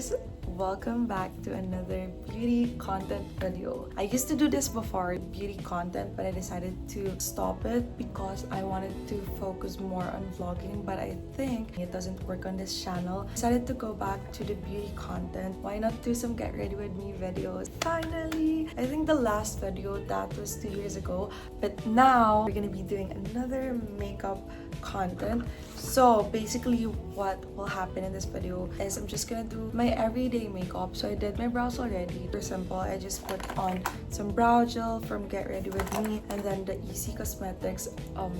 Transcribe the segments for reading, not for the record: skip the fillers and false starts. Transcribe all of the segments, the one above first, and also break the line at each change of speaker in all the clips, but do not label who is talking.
guys! Welcome back to another beauty content video. I used to do this before, beauty content, but I decided to stop it because I wanted to focus more on vlogging, but I think it doesn't work on this channel. I decided to go back to the beauty content. Why not do some get ready with me videos? Finally! I think the last video, that was 2 years ago, but now we're gonna be doing another makeup content. So basically what will happen in this video is I'm just gonna do my everyday makeup. So I did my brows already. For simple, I just put on some brow gel from Get Ready With Me, and then the Issy Cosmetics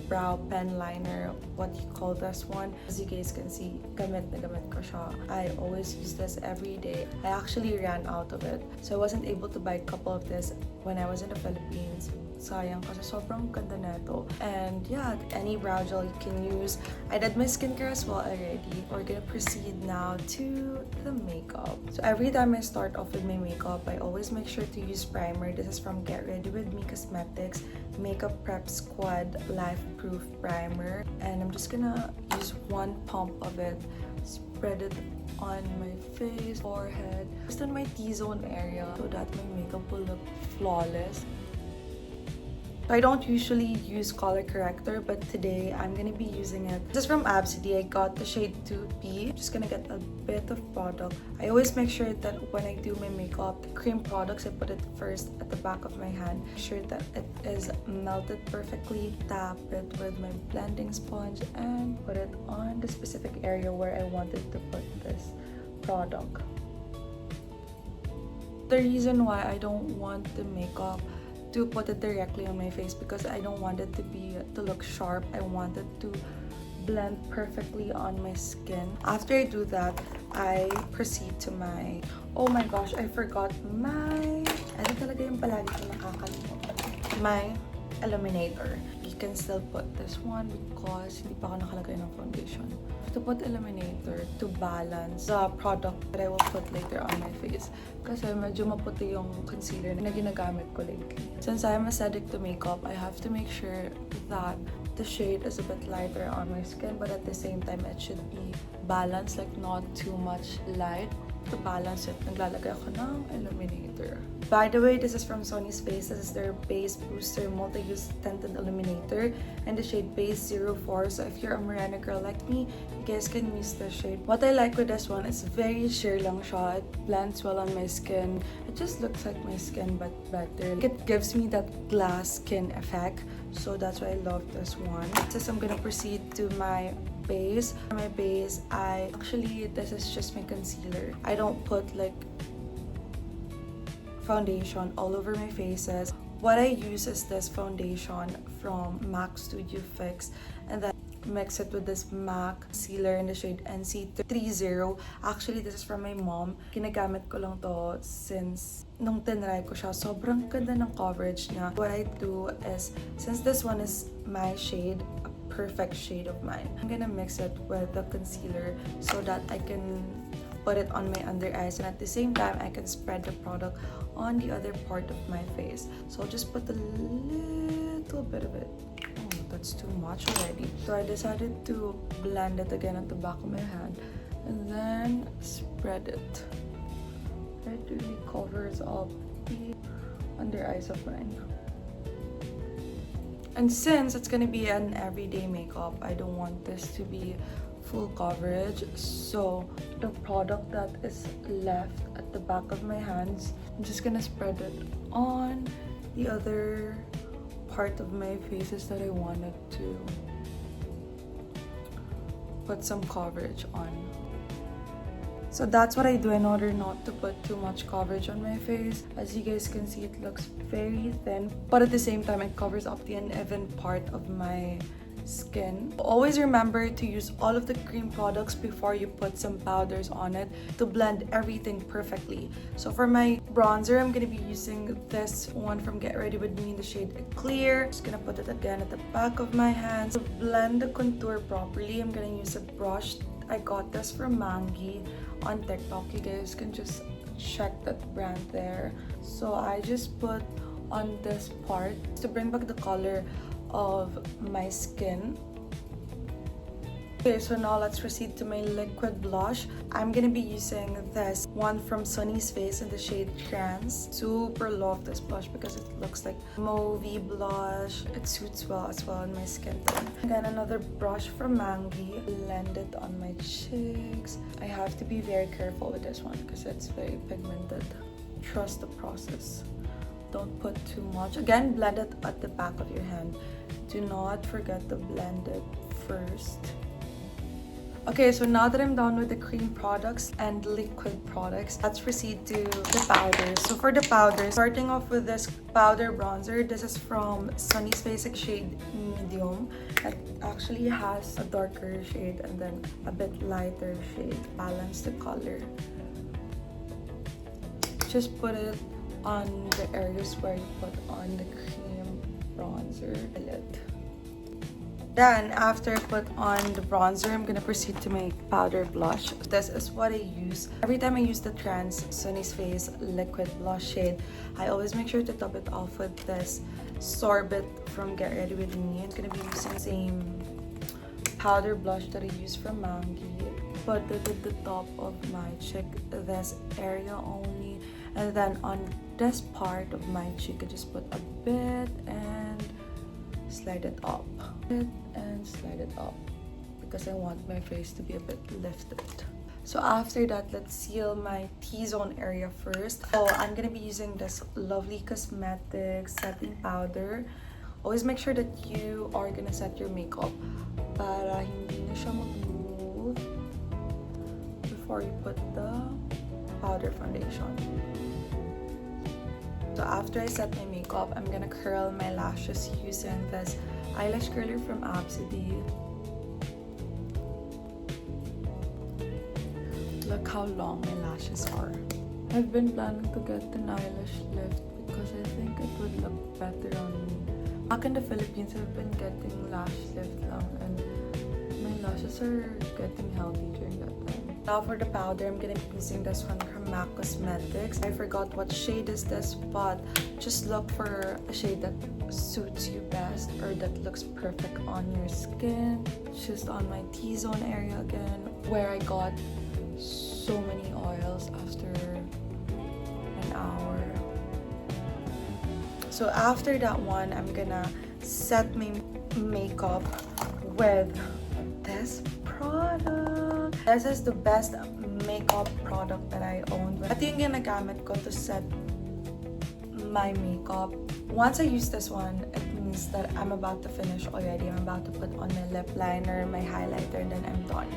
brow pen liner, what you call this one. As you guys can see, gamit na gamit ko siya. I always use this every day. I actually ran out of it, so I wasn't able to buy a couple of this when I was in the Philippines. Sayang kasi sobrang ganda neto. And yeah, any brow gel you can use. I did my skincare as well already. We're gonna proceed now to the makeup. So every time I start off with my makeup, I always make sure to use primer. This is from Get Ready With Me Cosmetics Makeup Prep Squad Life Proof Primer. And I'm just gonna use one pump of it, spread it on my face, forehead, just on my T-zone area so that my makeup will look flawless. So I don't usually use color corrector, but today I'm gonna be using it. This is from Absidy. I got the shade 2P. I'm just gonna get a bit of product. I always make sure that when I do my makeup, the cream products, I put it first at the back of my hand. Make sure that it is melted perfectly. Tap it with my blending sponge and put it on the specific area where I wanted to put this product. The reason why I don't want the makeup to put it directly on my face because I don't want it to look sharp. I want it to blend perfectly on my skin. After I do that, I proceed to my, oh my gosh, I forgot my, ano talaga yung palagi ko nakakalimutan, my illuminator. You can still put this one because hindi pa ako nakalagay ng foundation. To put illuminator to balance the product that I will put later on my face. Kasi medyo maputi yung concealer na ginagamit ko lately. Since I'm aesthetic to makeup, I have to make sure that the shade is a bit lighter on my skin, but at the same time, it should be balanced, like not too much light. To balance it, naglalagay ako ng illuminator. By the way, this is from sunnies. This is their Base Booster Multi-Use Tinted Illuminator and the shade Base 04. So if you're a morena girl like me, you guys can use this shade. What I like with this one is very sheer lang siya. It blends well on my skin. It just looks like my skin but better. It gives me that glass skin effect. So that's why I love this one. Since I'm gonna proceed to my base. For my base, this is just my concealer. I don't put like foundation all over my faces. What I use is this foundation from MAC Studio Fix, and then mix it with this MAC concealer in the shade NC30. Actually, this is from my mom. Ginagamit ko lang to since nung tinry ko siya. Sobrang ganda ng coverage niya. What I do is, since this one is my shade, perfect shade of mine, I'm gonna mix it with the concealer so that I can put it on my under eyes, and at the same time I can spread the product on the other part of my face. So I'll just put a little bit of it. Oh, that's too much already. So I decided to blend it again at the back of my hand and then spread it. It really covers up the under eyes of mine. And since it's gonna be an everyday makeup, I don't want this to be full coverage. So the product that is left at the back of my hands, I'm just gonna spread it on the other part of my faces that I wanted to put some coverage on. So that's what I do in order not to put too much coverage on my face. As you guys can see, it looks very thin, but at the same time, it covers up the uneven part of my skin. Always remember to use all of the cream products before you put some powders on it to blend everything perfectly. So for my bronzer, I'm gonna be using this one from Get Ready With Me in the shade Clear. Just gonna put it again at the back of my hands. To blend the contour properly, I'm gonna use a brush. I got this from Mangi on TikTok. You guys can just check that brand there. So I just put on this part to bring back the color of my skin. Okay, so now let's proceed to my liquid blush. I'm gonna be using this one from Sunny's Face in the shade Trans. Super love this blush because it looks like mauvey blush. It suits well as well on my skin tone. Again, another brush from Mangi. Blend it on my cheeks. I have to be very careful with this one because it's very pigmented. Trust the process. Don't put too much. Again, blend it at the back of your hand. Do not forget to blend it first. Okay, so now that I'm done with the cream products and liquid products, let's proceed to the powders. So for the powders, starting off with this powder bronzer. This is from Sunny's Face shade Medium. It actually has a darker shade and then a bit lighter shade. Balance the color. Just put it on the areas where you put on the cream bronzer. Then after I put on the bronzer, I'm gonna proceed to make powder blush. This is what I use. Every time I use the Trans Sunny's Face liquid blush shade, I always make sure to top it off with this Sorbet from Get Ready With Me. I'm gonna be using the same powder blush that I use from Mangi. Put it at the top of my cheek, this area only. And then on this part of my cheek, I just put a bit and slide it up. And slide it up because I want my face to be a bit lifted. So after that, let's seal my T-zone area first. So I'm gonna be using this Lovely Cosmetics setting powder. Always make sure that you are gonna set your makeup para hindi na siya mag-move before you put the powder foundation. So after I set my makeup, I'm gonna curl my lashes using this eyelash curler from Absidy. Look how long my lashes are. I've been planning to get an eyelash lift because I think it would look better on me. Back in the Philippines, I've been getting lash lift lang and my lashes are getting healthy during that time. Now for the powder, I'm gonna be using this one from MAC Cosmetics. I forgot what shade is this, but just look for a shade that suits you best or that looks perfect on your skin. Just on my T-zone area again, where I got so many oils after an hour. So after that one, I'm gonna set my makeup with this product. This is the best makeup product that I own. Ito yung ginagamit ko to set my makeup. Once I use this one, it means that I'm about to finish already. I'm about to put on my lip liner, my highlighter, and then I'm done.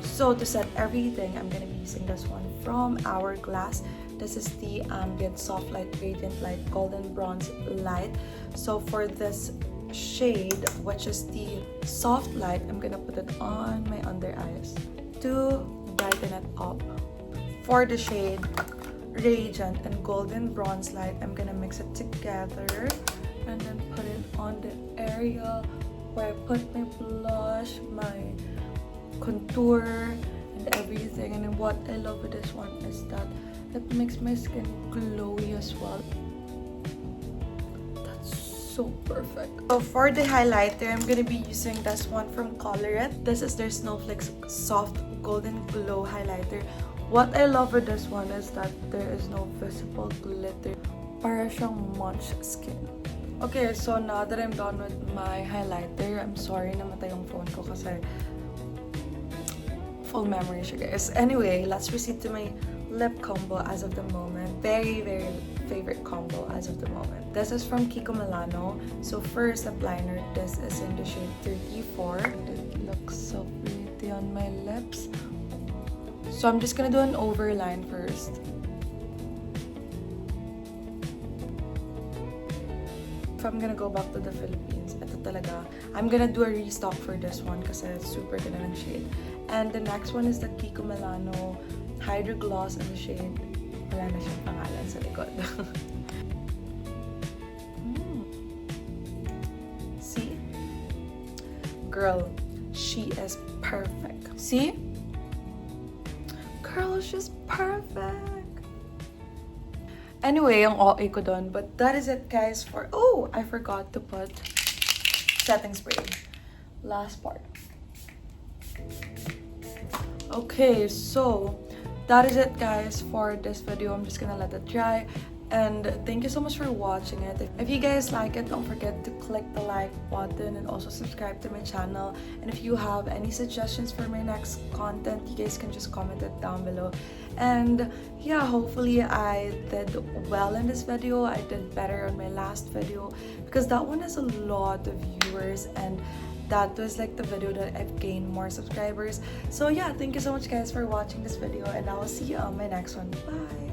So to set everything, I'm gonna be using this one from Hourglass. This is the Ambient Soft Light Radiant Light Golden Bronze Light. So for this shade, which is the soft light, I'm gonna put it on my under eyes to brighten it up. For the shade Radiant and Golden Bronze Light, I'm gonna mix it together and then put it on the area where I put my blush, my contour, and everything. And what I love with this one is that it makes my skin glowy as well. That's so perfect. So for the highlighter, I'm gonna be using this one from Color It. This is their Snowflakes Soft Golden Glow Highlighter. What I love with this one is that there is no visible glitter. Para siyang munch skin. Okay, so now that I'm done with my highlighter, I'm sorry namatay yung phone ko kasi full memory siya, guys. Anyway, let's proceed to my lip combo as of the moment. Very, very favorite combo as of the moment. This is from Kiko Milano. So first, lip liner. This is in the shade 34. It looks so pretty on my lips. So I'm just gonna do an overline first. If I'm gonna go back to the Philippines, ito talaga. I'm gonna do a restock for this one kasi super ganda ng shade. And the next one is the Kiko Milano Hydro Gloss in the shade. Wala na siyang pangalan sa likod. See? Girl, she is perfect. See? Girl, she's perfect. Anyway, ang OA ko dun. But that is it, guys, for... Oh! I forgot to put setting spray. Last part. Okay, so that is it guys for this video. I'm just gonna let it dry, and thank you so much for watching it. If you guys like it, don't forget to click the like button and also subscribe to my channel. And if you have any suggestions for my next content, you guys can just comment it down below. And yeah, hopefully I did well in this video. I did better on my last video because that one has a lot of viewers, and that was like the video that I've gained more subscribers. So yeah, thank you so much guys for watching this video, and I will see you on my next one. Bye.